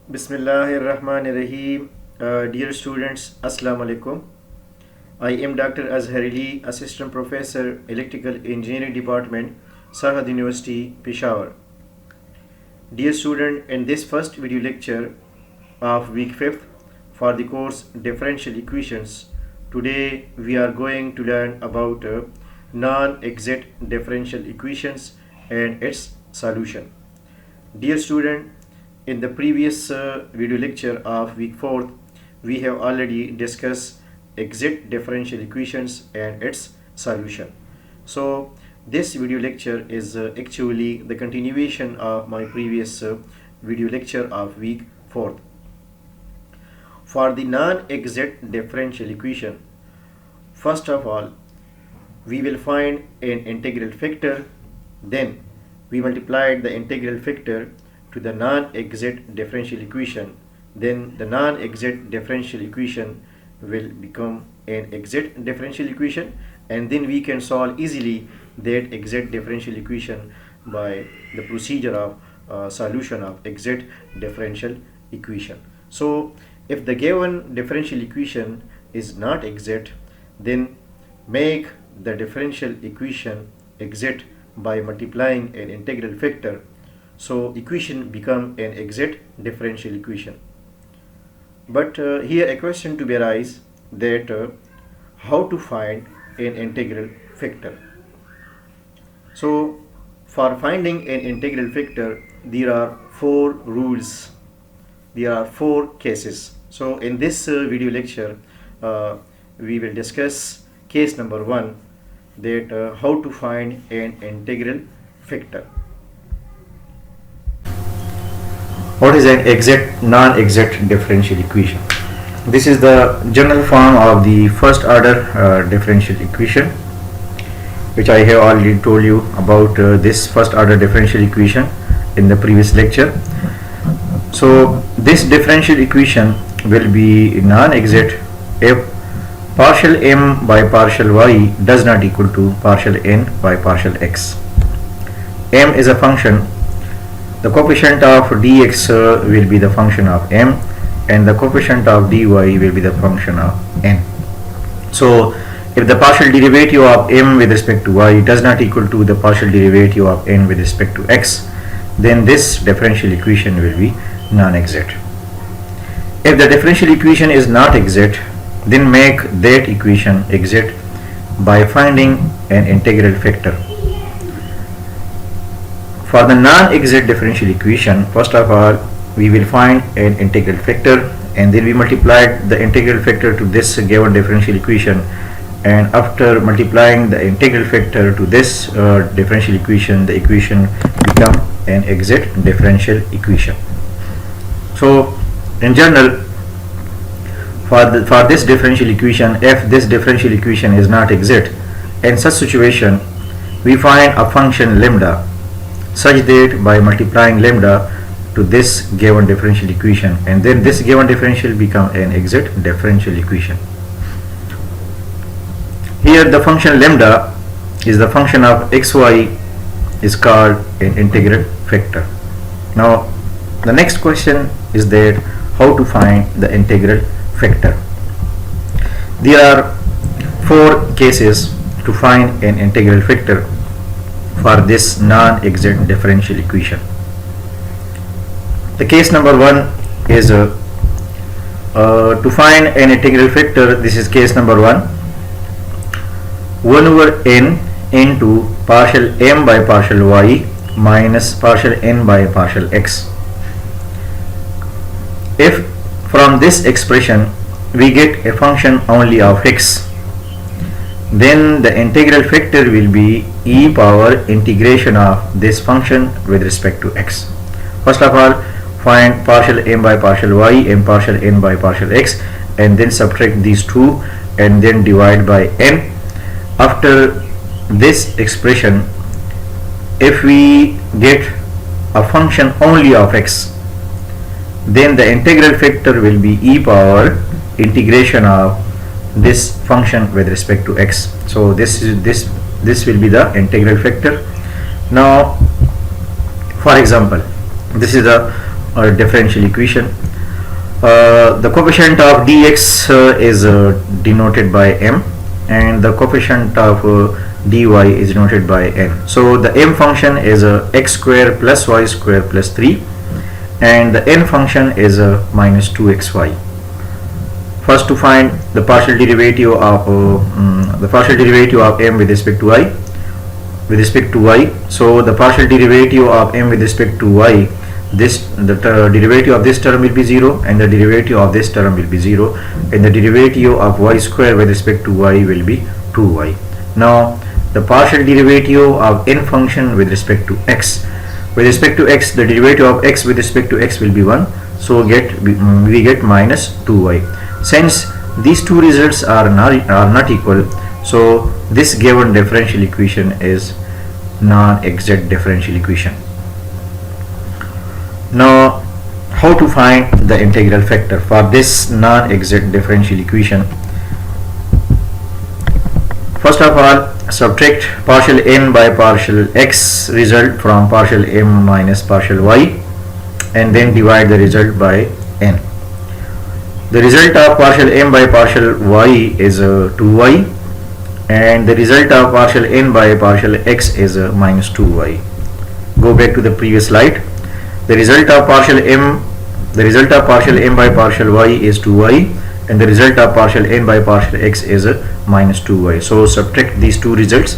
Bismillahirrahmanirrahim. Dear students, Assalamu alaikum. I am Dr. Azhar Ali, Assistant Professor, Electrical Engineering Department, Sarhad University, Peshawar. Dear student, in this first video lecture of week 5th for the course Differential Equations, today we are going to learn about non-exact differential equations and its solution. Dear student, in the previous video lecture of week 4th, we have already discussed exact differential equations and its solution. So this video lecture is actually the continuation of my previous video lecture of week 4th. For the non-exact differential equation, first of all, we will find an integral factor, then we multiplied the integral factor to the non-exact differential equation, then the non-exact differential equation will become an exact differential equation, and then we can solve easily that exact differential equation by the procedure of solution of exact differential equation. So if the given differential equation is not exact, then make the differential equation exact by multiplying an integral factor, so equation become an exact differential equation. But here a question to be arise that how to find an integral factor. So for finding an integral factor, there are four rules, there are four cases. So in this video lecture we will discuss case number 1, that how to find an integral factor. What is an exact non-exact differential equation? This is the general form of the first order differential equation, which I have already told you about this first order differential equation in the previous lecture. So this differential equation will be non-exact if partial m by partial y does not equal to partial n by partial x. M is a function. The coefficient of dx will be the function of m, and the coefficient of dy will be the function of n. So if the partial derivative of m with respect to y does not equal to the partial derivative of n with respect to x, then this differential equation will be non-exact. If the differential equation is not exact, then make that equation exact by finding an integral factor. For the non-exact differential equation, first of all, we will find an integral factor, and then we multiplied the integral factor to this given differential equation, and after multiplying the integral factor to this differential equation, the equation become an exact differential equation. So in general, for this differential equation, if this differential equation is not exact, in such situation we find a function lambda such that by multiplying lambda to this given differential equation, and then this given differential become an exact differential equation. Here the function lambda is the function of xy is called an integral factor. Now the next question is that how to find the integral factor. There are four cases to find an integral factor for this non-exact differential equation. The case number 1 is to find an integral factor. This is case number 1. 1 over n into partial m by partial y minus partial n by partial x. If from this expression we get a function only of x, then the integral factor will be e power integration of this function with respect to x. First of all, find partial m by partial y and partial n by partial x, and then subtract these two and then divide by n. After this expression, if we get a function only of x, then the integral factor will be e power integration of this function with respect to x. So this will be the integral factor. Now for example, this is a or differential equation. The coefficient of dx is denoted by m, and the coefficient of dy is denoted by n. So the m function is x square plus y square plus 3, and the n function is minus 2xy. First, to find the partial derivative of m with respect to y. So the partial derivative of m with respect to y, the derivative of this term will be 0, and the derivative of this term will be 0, and the derivative of y square with respect to y will be 2y. Now the partial derivative of n function with respect to x. With respect to x, the derivative of x with respect to x will be 1, so we get minus 2y. Since these two results are not equal, so this given differential equation is non-exact differential equation. Now, how to find the integral factor for this non-exact differential equation? First of all, subtract partial n by partial x result from partial m minus partial y, and then divide the result by n. The result of partial m by partial y is 2y, and the result of partial n by partial x is minus 2y. Go back to the previous slide. The result of partial m by partial y is 2y, and the result of partial n by partial x is minus 2y. So subtract these two results.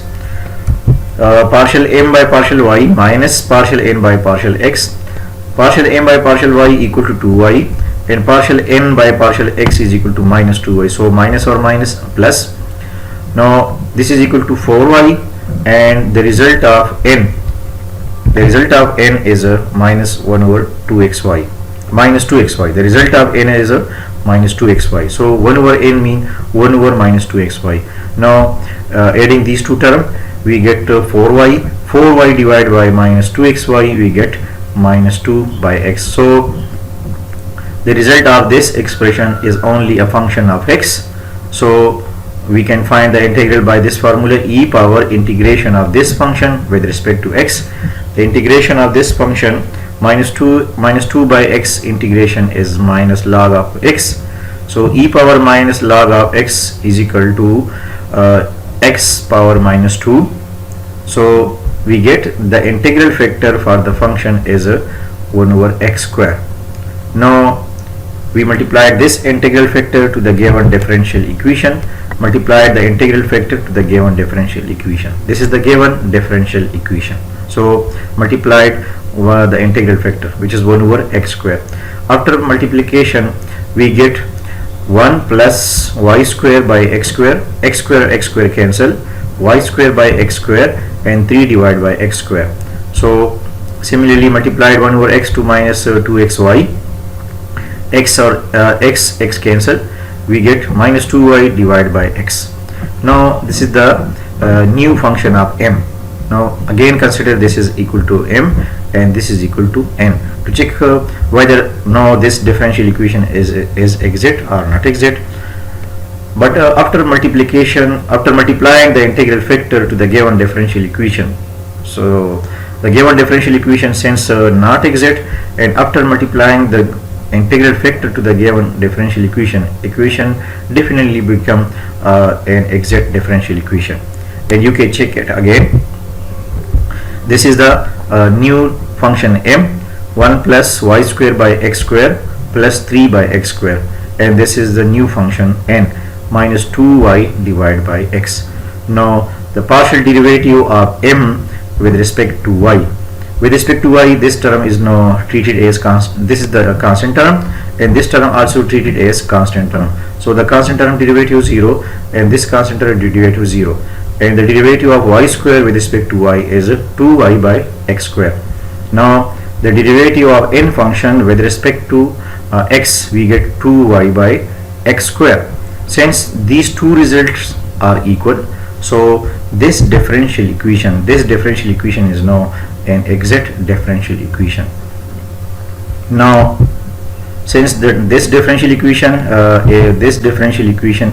Partial m by partial y minus partial n by partial x. Partial m by partial y equal to 2y, and partial n by partial x is equal to minus 2y. So minus or minus plus. Now this is equal to 4y, and the result of n is minus 1 over 2xy, minus 2xy. The result of n is minus 2xy. So 1 over n mean 1 over minus 2xy. Now adding these two terms, we get 4y. 4y divided by minus 2xy, we get minus 2 by x. So the result of this expression is only a function of x. So we can find the integral by this formula: e power integration of this function with respect to x. The integration of this function minus 2 by x integration is minus log of x. So e power minus log of x is equal to x power minus 2. So we get the integral factor for the function is 1 over x square. Now we multiplied this integral factor to the given differential equation, multiplied the integral factor to the given differential equation. This is the given differential equation. So multiplied the integral factor, which is 1 over x square. After multiplication, we get 1 plus y square by x square cancel, y square by x square, and 3 divided by x square. So similarly multiplied 1 over x to minus 2xy, x cancel, we get minus 2y divided by x. Now this is the new function of m. Now again consider this is equal to m and this is equal to n to check whether now this differential equation is exact or not exact. But after multiplying the integral factor to the given differential equation, so the given differential equation since not exact, and after multiplying the integral factor to the given differential equation definitely become an exact differential equation, and you can check it again. This is the new function m, 1 plus y square by x square plus 3 by x square, and this is the new function n, minus 2y divided by x. Now the partial derivative of m with respect to y. With respect to y, this term is now treated as constant. This is the constant term, and this term also treated as constant term. So the constant term derivative 0, and this constant term derivative 0, and the derivative of y square with respect to y is 2y by x square. Now the derivative of n function with respect to x, we get 2y by x square. Since these two results are equal, so this differential equation is now an exact differential equation. Now since this differential equation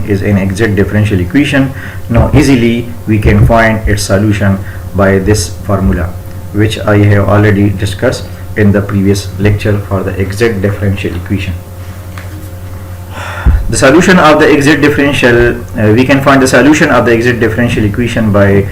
is an exact differential equation, now easily we can find its solution by this formula, which I have already discussed. in the previous lecture for the exact differential equation. The solution of the exact differential, we can find the solution of the exact differential equation by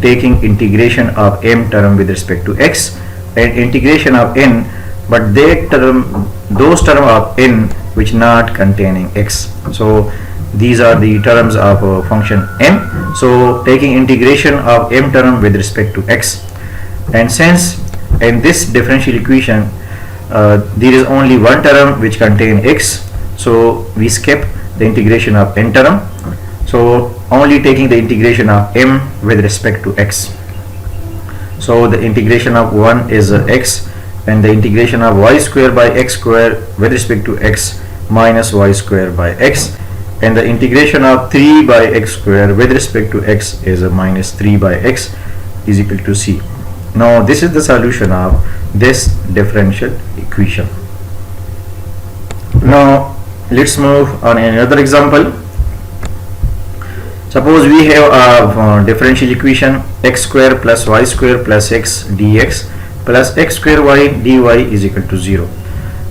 taking integration of m term with respect to x and integration of n, but those term of n which not containing x. So these are the terms of function m. So taking integration of m term with respect to x, and since in this differential equation there is only one term which contain x, so we skip the integration of n term, so only taking the integration of m with respect to x. So the integration of 1 is x, and the integration of y square by x square with respect to x minus y square by x, and the integration of 3 by x square with respect to x is a minus 3 by x is equal to c. Now this is the solution of this differential equation. Now let's move on another example. Suppose we have a differential equation x square plus y square plus x dx plus x square y dy is equal to 0.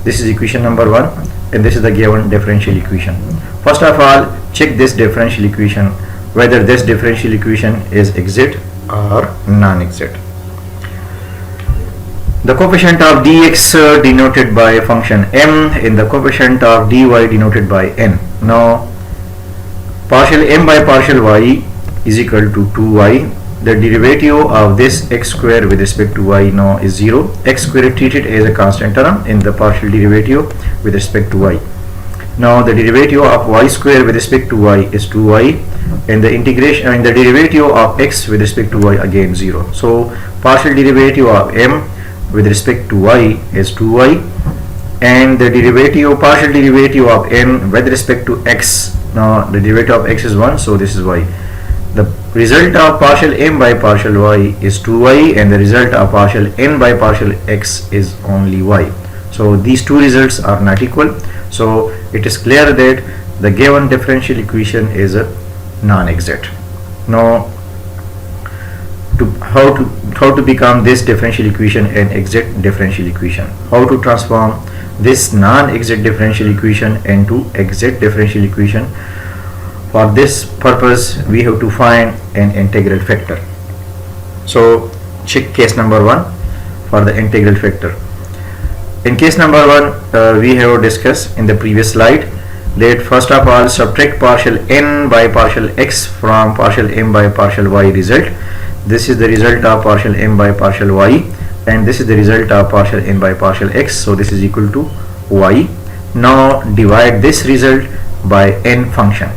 This is equation number 1, and this is the given differential equation. First of all, check this differential equation whether this differential equation is exact or non-exact. The coefficient of dx denoted by function m and the coefficient of dy denoted by n. Now partial m by partial y is equal to 2y. The derivative of this x square with respect to y now is 0. X square treated as a constant term in the partial derivative with respect to y. Now the derivative of y square with respect to y is 2y, and the integration and the derivative of x with respect to y again 0. So partial derivative of m with respect to y is 2y, and the partial derivative of n with respect to x, now the derivative of x is 1, so this is y. The result of partial m by partial y is 2y, and the result of partial n by partial x is only y. So these two results are not equal, so it is clear that the given differential equation is a non-exact. Now how to become this differential equation an exact differential equation, how to transform this non-exact differential equation into exact differential equation. For this purpose we have to find an integral factor. So check case number 1 for the integral factor. In case number 1 we have discussed in the previous slide that first of all subtract partial n by partial x from partial m by partial y result. This is the result of partial m by partial y, and this is the result of partial n by partial x, so this is equal to y. Now divide this result by n function.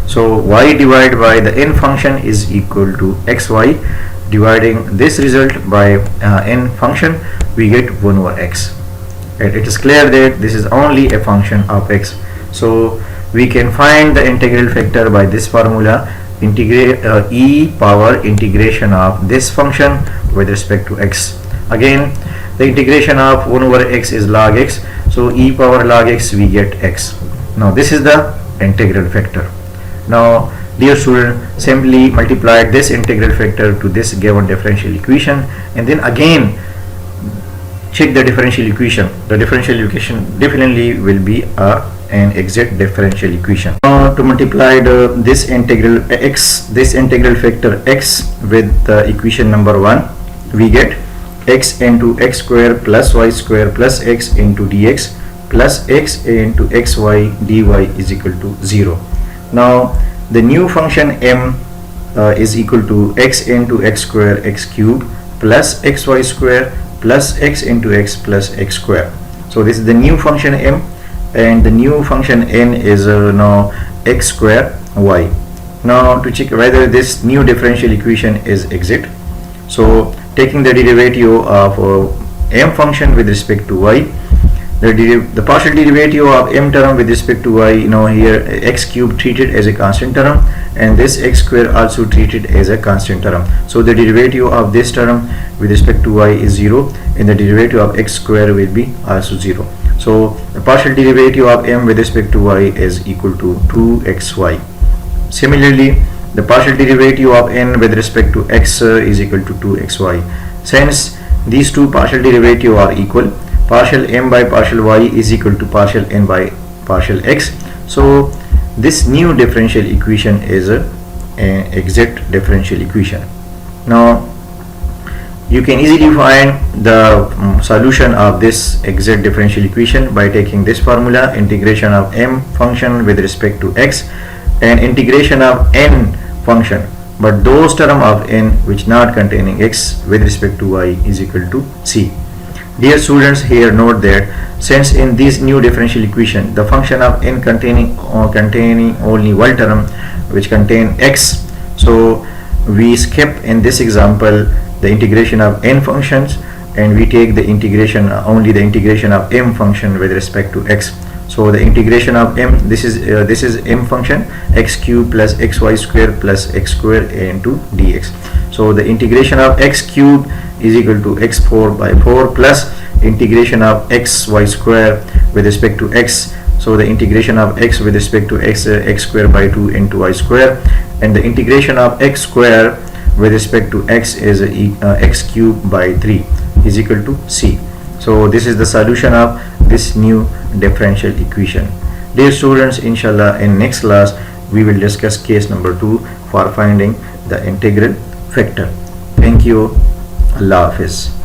So y divided by the n function is equal to xy. Dividing this result by n function, we get 1 over x, and it is clear that this is only a function of x. So we can find the integral factor by this formula, integrate e power integration of this function with respect to x. Again, the integration of 1 over x is log x, so e power log x we get x. Now this is the integral factor. Now dear student, simply multiply this integral factor to this given differential equation, and then again check the differential equation. The differential equation definitely will be an exact differential equation. Now to multiply this integral factor x with the equation number 1, we get x into x square plus y square plus x into dx plus x into xy dy is equal to 0. Now the new function m is equal to x into x square x cube plus xy square plus x into x plus x square. So this is the new function m, and the new function n is now x square y. Now to check whether this new differential equation is exact, so taking the derivative of m function with respect to y, the partial derivative of m term with respect to y, here x cube treated as a constant term, and this x square also treated as a constant term. So the derivative of this term with respect to y is 0, and the derivative of x square will be also 0. So the partial derivative of m with respect to y is equal to 2xy. Similarly, the partial derivative of n with respect to x is equal to 2xy. Since these two partial derivative are equal. Partial m by partial y is equal to partial n by partial x. So this new differential equation is an exact differential equation. Now you can easily find the solution of this exact differential equation by taking this formula: integration of m function with respect to x and integration of n function, but those term of n which not containing x with respect to y is equal to c. Dear students, here note that since in this new differential equation the function of n containing only one term which contain x, so we skip in this example the integration of n functions and we take the integration only the integration of m function with respect to x. So the integration of m, this is m function, x cube plus xy square plus x square into dx. So the integration of x cube is equal to x4 by 4 plus integration of xy square with respect to x. So the integration of x with respect to x, x square by 2 into y square, and the integration of x square with respect to x is x cube by 3 is equal to c. So this is the solution of this new differential equation. Dear students, inshallah in next class we will discuss case number 2 for finding the integral factor. Thank you. Allah Hafiz.